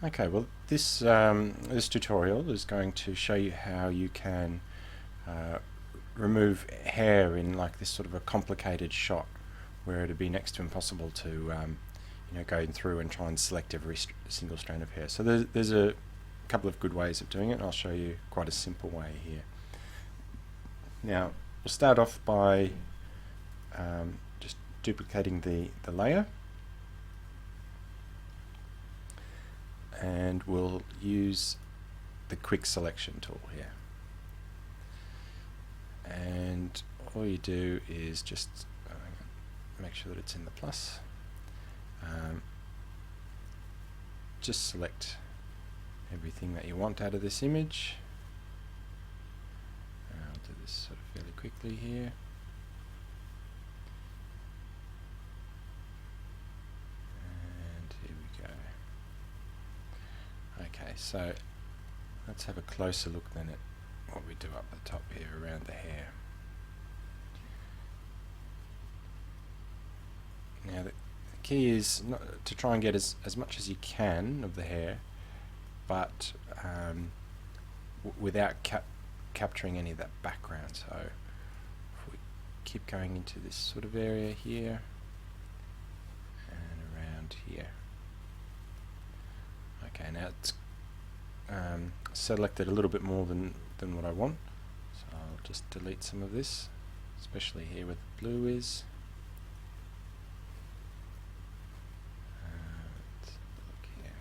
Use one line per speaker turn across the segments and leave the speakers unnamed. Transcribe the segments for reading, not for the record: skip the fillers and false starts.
Okay, well this this tutorial is going to show you how you can uh, remove hair in like this sort of a complicated shot where it'd be next to impossible to go through and try and select every single strand of hair. So there's a couple of good ways of doing it, and I'll show you quite a simple way here. Now we'll start off by just duplicating the layer, and we'll use the quick selection tool here. And all you do is just make sure that it's in the plus. Just select everything that you want out of this image. I'll do this sort of fairly quickly here. And here we go. Okay, so let's have a closer look then at what we do up the top here around the hair. Now the key is not to try and get as much as you can of the hair, but without capturing any of that background. So if we keep going into this sort of area here and around here. Okay, now it's selected a little bit more than what I want, so I'll just delete some of this, especially here where the blue is. Let's look here.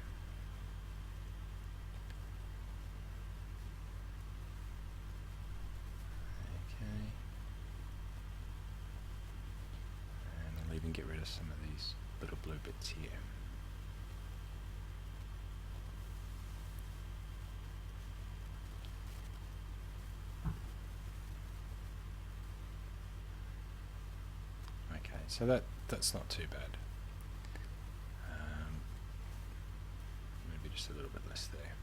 Okay, and I'll even get rid of some of these little blue bits here. So that's not too bad. Maybe just a little bit less there.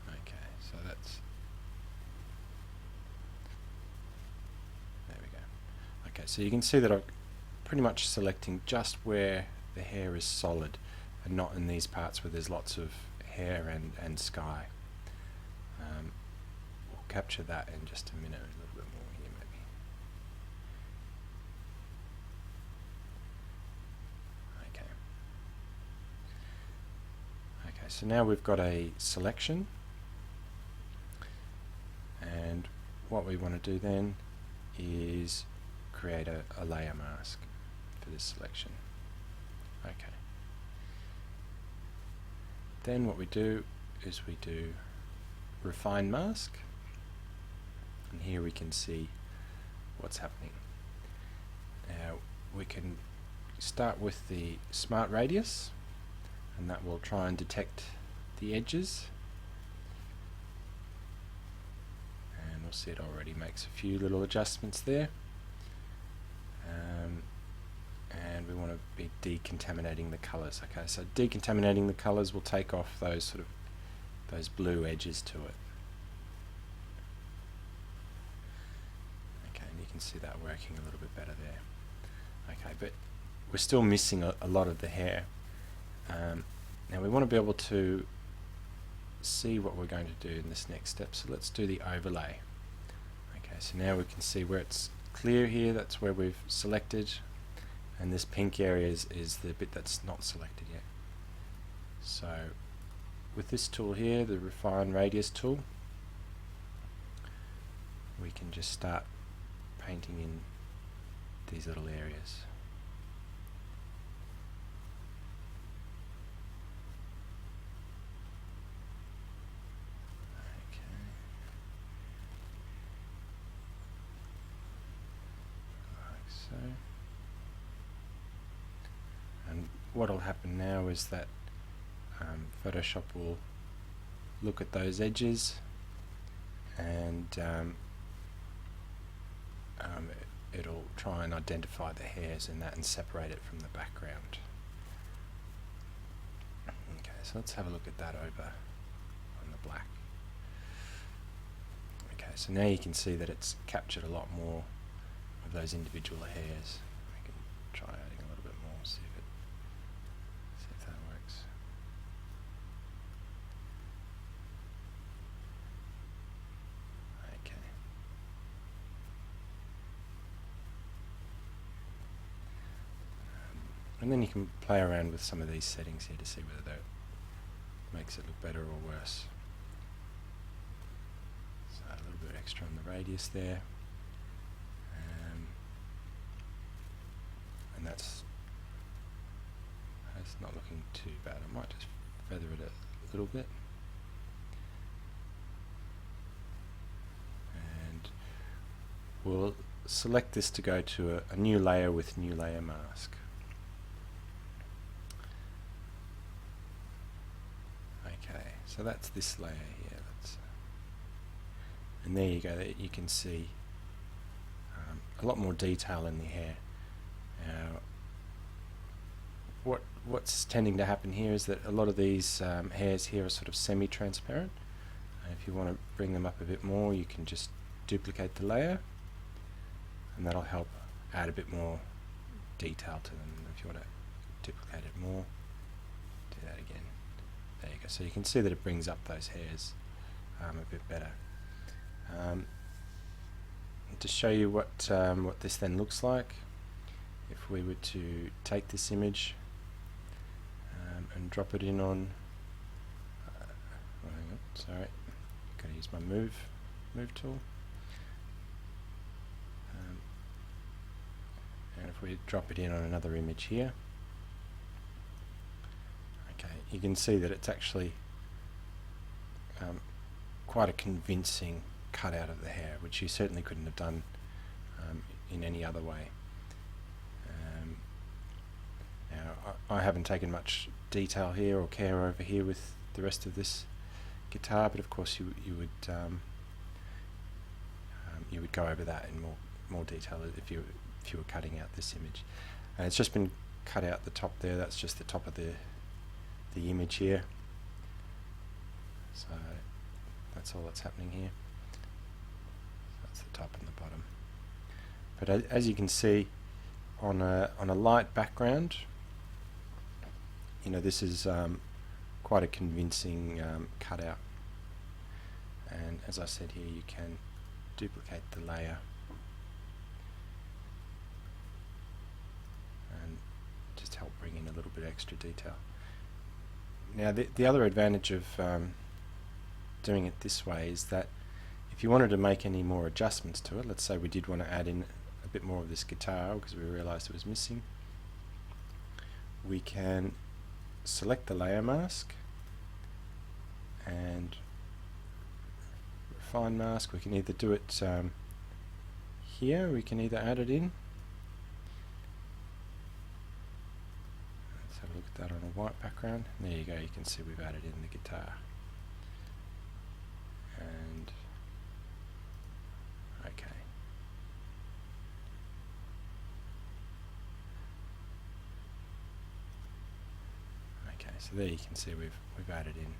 Okay, so that's... There we go. Okay, so you can see that I'm pretty much selecting just where the hair is solid and not in these parts where there's lots of hair and sky. We'll capture that in just a minute, a little bit more here maybe. Okay, so now we've got a selection, and what we want to do then is create a layer mask for this selection. Okay. Then what we do is we do refine mask, and here we can see what's happening. Now we can start with the smart radius, and that will try and detect the edges, and we'll see it already makes a few little adjustments there. And we want to be decontaminating the colors. Okay, so decontaminating the colors will take off those those blue edges to it. Okay, and you can see that working a little bit better there. Okay, but we're still missing a lot of the hair. Now we want to be able to see what we're going to do in this next step, so let's do the overlay. Okay, so now we can see where it's clear here, that's where we've selected, and this pink area is the bit that's not selected yet. So with this tool here, the refine radius tool, we can just start painting in these little areas. So, and what will happen now is that Photoshop will look at those edges, and it'll try and identify the hairs in that and separate it from the background. Okay, so let's have a look at that over on the black. Okay, so now you can see that it's captured a lot more of those individual hairs. We can try adding a little bit more, see if that works. Okay. And then you can play around with some of these settings here to see whether that makes it look better or worse. So a little bit extra on the radius there. And that's not looking too bad. I might just feather it a little bit. And we'll select this to go to a new layer with new layer mask. Okay, so that's this layer here. And there you go, you can see a lot more detail in the hair. Now, what's tending to happen here is that a lot of these hairs here are sort of semi-transparent. If you want to bring them up a bit more, you can just duplicate the layer, and that'll help add a bit more detail to them. If you want to duplicate it more, do that again. There you go. So you can see that it brings up those hairs a bit better. To show you what this then looks like, if we were to take this image and drop it in on, hang on, sorry, I've got to use my move tool, and if we drop it in on another image here, okay, you can see that it's actually quite a convincing cutout of the hair, which you certainly couldn't have done in any other way. Now, I haven't taken much detail here or care over here with the rest of this guitar, but of course you would go over that in more detail if you were cutting out this image. And it's just been cut out the top there. That's just the top of the image here. So that's all that's happening here. That's the top and the bottom. But as you can see, on a light background, this is quite a convincing cutout. And as I said here, you can duplicate the layer and just help bring in a little bit extra detail. Now the other advantage of doing it this way is that if you wanted to make any more adjustments to it, let's say we did want to add in a bit more of this guitar because we realized it was missing, we can select the layer mask and refine mask. We can either do it here, we can either add it in. Let's have a look at that on a white background. There you go, you can see we've added in the guitar. And okay. Okay, so there you can see we've added in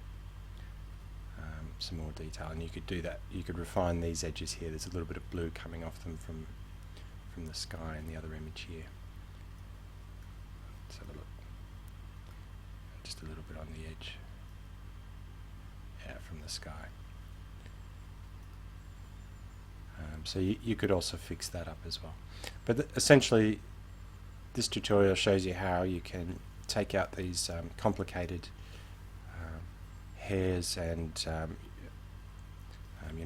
some more detail, and you could do that. You could refine these edges here. There's a little bit of blue coming off them from the sky in the other image here. Let's have a look. Just a little bit on the edge. Yeah, from the sky. So you could also fix that up as well. But essentially, this tutorial shows you how you can take out these complicated hairs and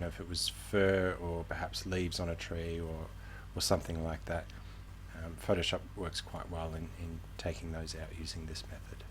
if it was fur or perhaps leaves on a tree or something like that. Photoshop works quite well in taking those out using this method.